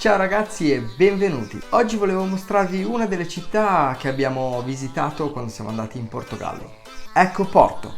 Ciao ragazzi e benvenuti! Oggi volevo mostrarvi una delle città che abbiamo visitato quando siamo andati in Portogallo. Ecco Porto.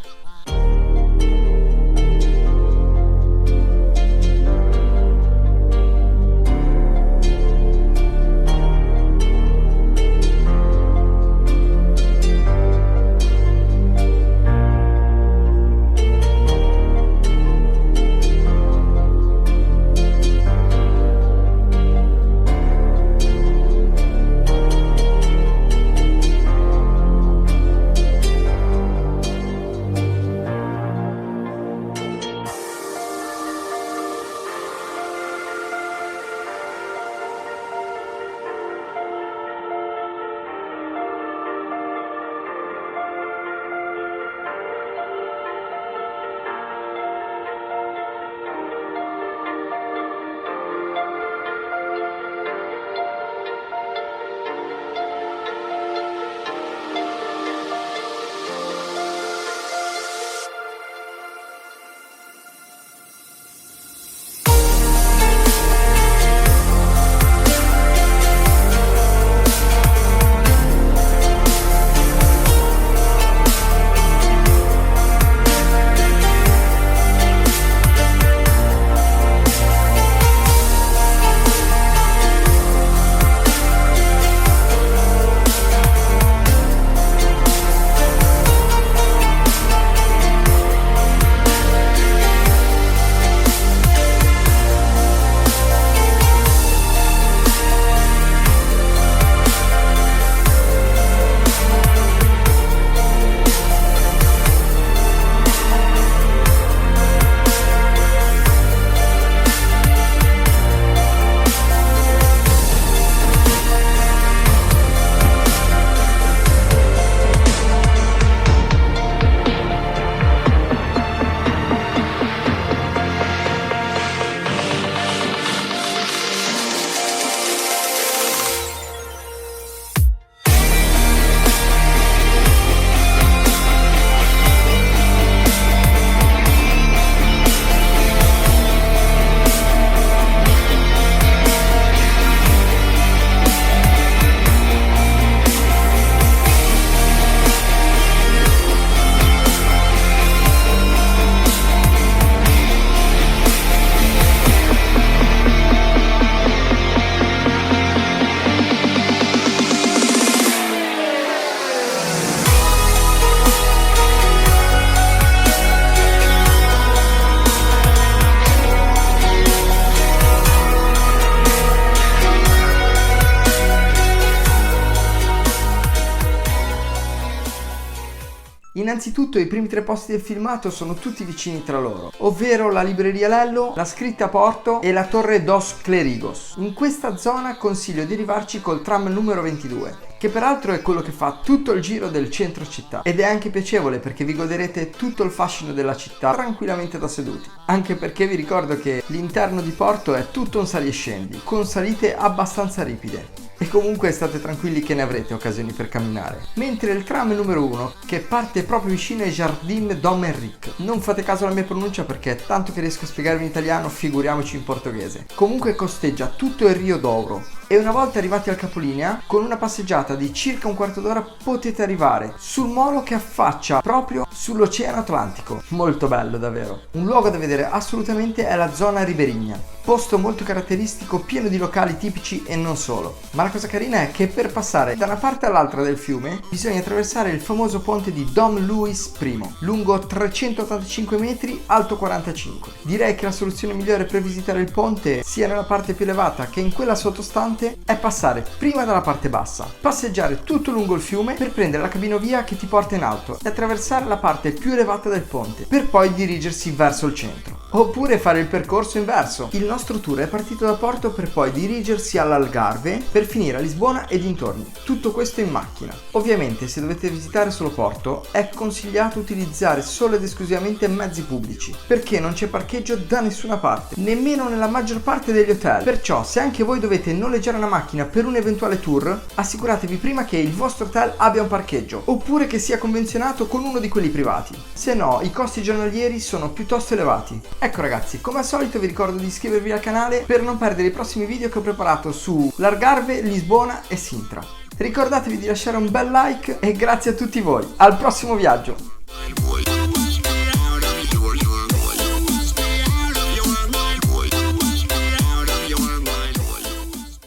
Innanzitutto i primi tre posti del filmato sono tutti vicini tra loro, ovvero la libreria Lello, la scritta Porto e la torre dos Clerigos. In questa zona consiglio di arrivarci col tram numero 22, che peraltro è quello che fa tutto il giro del centro città ed è anche piacevole perché vi goderete tutto il fascino della città tranquillamente da seduti, anche perché vi ricordo che l'interno di Porto è tutto un sali e scendi, con salite abbastanza ripide. E comunque state tranquilli che ne avrete occasioni per camminare. Mentre il tram numero 1, che parte proprio vicino ai Jardim Dom Henrique. Non fate caso alla mia pronuncia perché tanto che riesco a spiegarvi in italiano, figuriamoci in portoghese. Comunque costeggia tutto il Rio Douro. E una volta arrivati al capolinea, con una passeggiata di circa un quarto d'ora potete arrivare sul molo che affaccia proprio sull'Oceano Atlantico. Molto bello davvero. Un luogo da vedere assolutamente è la zona riverigna. Posto molto caratteristico, pieno di locali tipici e non solo. Ma la cosa carina è che per passare da una parte all'altra del fiume bisogna attraversare il famoso ponte di Dom Luís I, lungo 385 metri, alto 45. Direi che la soluzione migliore per visitare il ponte, sia nella parte più elevata che in quella sottostante, è passare prima dalla parte bassa, passeggiare tutto lungo il fiume per prendere la cabinovia che ti porta in alto e attraversare la parte più elevata del ponte, per poi dirigersi verso il centro. Oppure fare il percorso inverso. Il nostro tour è partito da Porto per poi dirigersi all'Algarve per finire a Lisbona e dintorni. Tutto questo in macchina. Ovviamente se dovete visitare solo Porto è consigliato utilizzare solo ed esclusivamente mezzi pubblici, perché non c'è parcheggio da nessuna parte, nemmeno nella maggior parte degli hotel. Perciò se anche voi dovete noleggiare una macchina per un eventuale tour, assicuratevi prima che il vostro hotel abbia un parcheggio, oppure che sia convenzionato con uno di quelli privati. Se no i costi giornalieri sono piuttosto elevati. Ecco ragazzi, come al solito vi ricordo di iscrivervi al canale per non perdere i prossimi video che ho preparato su Algarve, Lisbona e Sintra. Ricordatevi di lasciare un bel like e grazie a tutti voi. Al prossimo viaggio!